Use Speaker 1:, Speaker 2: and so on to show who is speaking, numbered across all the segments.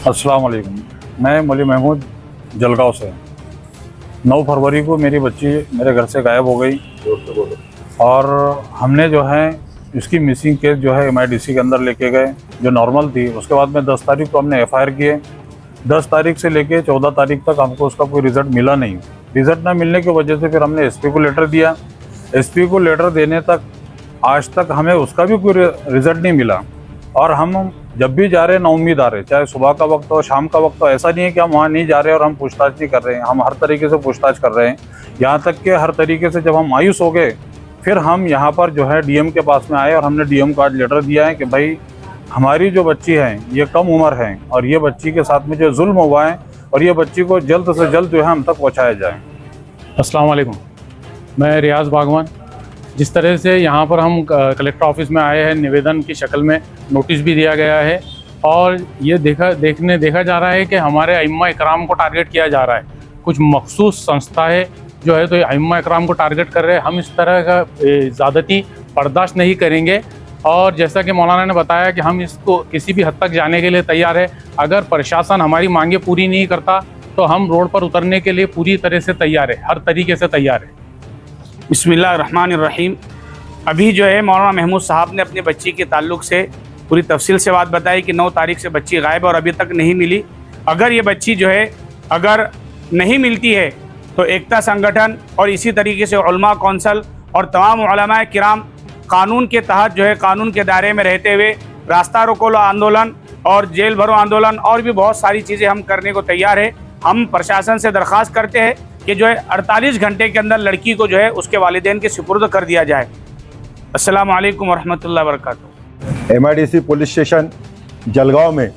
Speaker 1: अस्सलाम वालेकुम। मैं मौली महमूद जलगांव से। 9 फरवरी को मेरी बच्ची मेरे घर से गायब हो गई और हमने जो है इसकी मिसिंग केस जो है MIDC के अंदर लेके गए, जो नॉर्मल थी। उसके बाद में 10 तारीख को हमने FIR किए। 10 तारीख से लेके 14 तारीख तक हमको उसका कोई रिज़ल्ट मिला नहीं। रिज़ल्ट ना मिलने की वजह से फिर हमने SP को लेटर दिया। SP को लेटर देने तक आज तक हमें उसका भी कोई रिज़ल्ट नहीं मिला। और हम जब भी जा रहे हैं नाउम्मीद आ रहे, चाहे सुबह का वक्त हो शाम का वक्त हो। ऐसा नहीं है कि हम वहाँ नहीं जा रहे और हम पूछताछ नहीं कर रहे हैं, हम हर तरीके से पूछताछ कर रहे हैं। यहाँ तक कि हर तरीके से जब हम मायूस हो गए फिर हम यहाँ पर जो है DM के पास में आए और हमने DM को आज लेटर दिया है कि भाई हमारी जो बच्ची है ये कम उम्र है और ये बच्ची के साथ में जो जुल्म हुआ है और ये बच्ची को जल्द से जल्द जो है हम तक पहुँचाया जाए।
Speaker 2: अस्सलाम वालेकुम। मैं रियाज बागवान। जिस तरह से यहाँ पर हम कलेक्टर ऑफिस में आए हैं, निवेदन की शक्ल में नोटिस भी दिया गया है और ये देखा जा रहा है कि हमारे अइम्मा इकराम को टारगेट किया जा रहा है। कुछ मखसूस संस्था है जो है तो अइम्मा इकराम को टारगेट कर रहे हैं। हम इस तरह का ज़्यादती बर्दाश्त नहीं करेंगे और जैसा कि मौलाना ने बताया कि हम इसको किसी भी हद तक जाने के लिए तैयार है। अगर प्रशासन हमारी मांगे पूरी नहीं करता तो हम रोड पर उतरने के लिए पूरी तरह से तैयार है, हर तरीके से तैयार है।
Speaker 3: बिस्मिल्लाहिर्रहमानिर्रहीम। अभी जो है मौलाना महमूद साहब ने अपनी बच्ची के ताल्लुक़ से पूरी तफसील से बात बताई कि 9 तारीख से बच्ची गायब और अभी तक नहीं मिली। अगर ये बच्ची जो है अगर नहीं मिलती है तो एकता संगठन और इसी तरीके से उलमा कौंसल और तमाम उलमा किराम कानून के तहत जो है कानून के दायरे में रहते हुए रास्ता रोको आंदोलन और जेल भरो आंदोलन और भी बहुत सारी चीज़ें हम करने को तैयार है। हम प्रशासन से दरख्वास्त करते हैं कि जो है 48 घंटे के अंदर लड़की को जो है उसके वालिदैन के सुपुर्द कर दिया जाए। अस्सलाम वालेकुम वरहमतुल्लाहि वबरकातुहू।
Speaker 4: MIDC पुलिस स्टेशन जलगांव में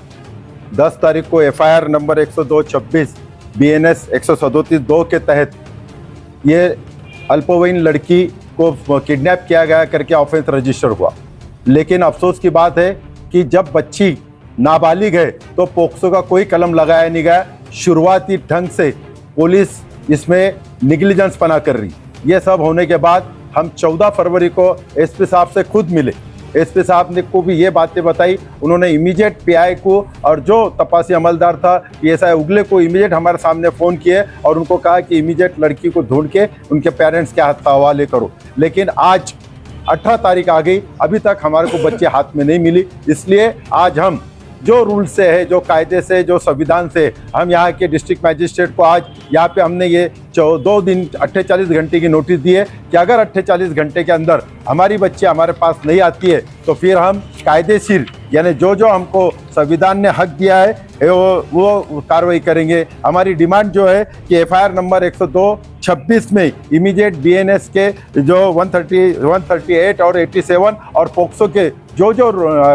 Speaker 4: 10 तारीख को FIR नंबर 102-26 BNS 137-2 के तहत ये अल्पवयीन लड़की को किडनैप किया गया करके ऑफेंस रजिस्टर हुआ। लेकिन अफसोस की बात है कि जब बच्ची नाबालिग है तो पोक्सो का कोई कलम लगाया नहीं गया। शुरुआती ढंग से पुलिस इसमें निगलिजेंस पना कर रही। ये सब होने के बाद हम 14 फरवरी को SP साहब से खुद मिले। SP साहब ने को भी ये बातें बताई। उन्होंने इमीडिएट PI को और जो तपासी अमलदार था PSI उगले को इमीडिएट हमारे सामने फ़ोन किए और उनको कहा कि इमीडिएट लड़की को ढूंढ के उनके पेरेंट्स के हाथ हवाले करो। लेकिन आज 18 तारीख आ गई, अभी तक हमारे को बच्चे हाथ में नहीं मिली। इसलिए आज हम जो रूल से है, जो कायदे से, जो संविधान से, हम यहाँ के डिस्ट्रिक्ट मैजिस्ट्रेट को आज यहाँ पे हमने ये 2 दिन 48 घंटे की नोटिस दी है कि अगर 48 घंटे के अंदर हमारी बच्ची हमारे पास नहीं आती है तो फिर हम कायदेशीर यानी जो हमको संविधान ने हक दिया है वो कार्रवाई करेंगे। हमारी डिमांड जो है कि FIR नंबर 102-26 में इमीडिएट BNS के जो 138 और 87 और पोक्सो के जो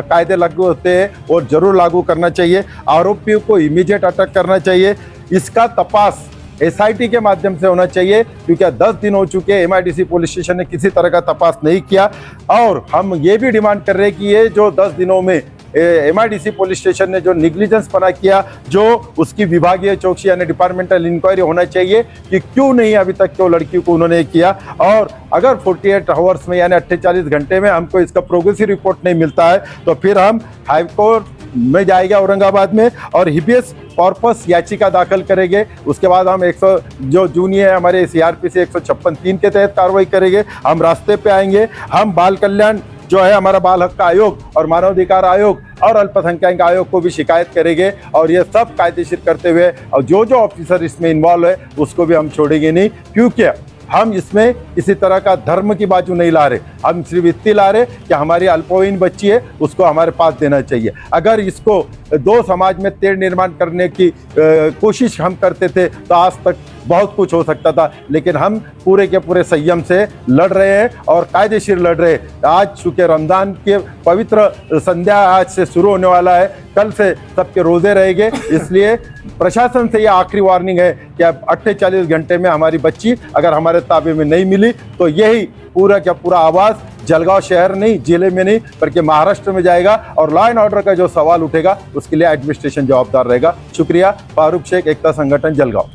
Speaker 4: कायदे लागू होते हैं वो जरूर लागू करना चाहिए। आरोपियों को इमीडिएट अटक करना चाहिए। इसका तपास SIT के माध्यम से होना चाहिए क्योंकि 10 दिन हो चुके MIDC पुलिस स्टेशन ने किसी तरह का तपास नहीं किया। और हम ये भी डिमांड कर रहे हैं कि ये जो 10 दिनों में MIDC पुलिस स्टेशन ने जो निगलिजेंस पना किया, जो उसकी विभागीय चौकसी यानी डिपार्टमेंटल इंक्वायरी होना चाहिए कि क्यों नहीं अभी तक क्यों लड़की को उन्होंने किया। और अगर 48 आवर्स में यानी 48 घंटे में हमको इसका प्रोग्रेसिव रिपोर्ट नहीं मिलता है तो फिर हम हाई कोर्ट में जाएगा औरंगाबाद में और हिबियस कॉर्पस याचिका दाखिल करेंगे। उसके बाद हम 100 जो जूनियर है हमारे CRPC 156(3) के तहत कार्रवाई करेंगे। हम रास्ते पे आएंगे। हम बाल कल्याण जो है हमारा बाल हक का आयोग और मानवाधिकार आयोग और अल्पसंख्यक आयोग को भी शिकायत करेंगे और ये सब कायदेशीर करते हुए और जो ऑफिसर इसमें इन्वॉल्व है उसको भी हम छोड़ेंगे नहीं, क्योंकि हम इसमें किसी तरह का धर्म की बाजू नहीं ला रहे। हम सिर्फ इतनी ला रहे कि हमारी अल्पवयीन बच्ची है उसको हमारे पास देना चाहिए। अगर इसको 2 समाज में तेढ़ निर्माण करने की कोशिश हम करते थे तो आज तक बहुत कुछ हो सकता था, लेकिन हम पूरे के पूरे संयम से लड़ रहे हैं और कायदेशीर लड़ रहे हैं। आज चूँकि रमज़ान के पवित्र संध्या आज से शुरू होने वाला है, कल से सबके रोज़े रहेंगे, इसलिए प्रशासन से ये आखिरी वार्निंग है कि अब 48 घंटे में हमारी बच्ची अगर हमारे ताबे में नहीं मिली तो यही पूरा का पूरा आवाज़ जलगांव शहर नहीं, जिले में नहीं, बल्कि महाराष्ट्र में जाएगा और लॉ एंड ऑर्डर का जो सवाल उठेगा उसके लिए एडमिनिस्ट्रेशन जवाबदार रहेगा। शुक्रिया। फारूक शेख, एकता संगठन, जलगांव।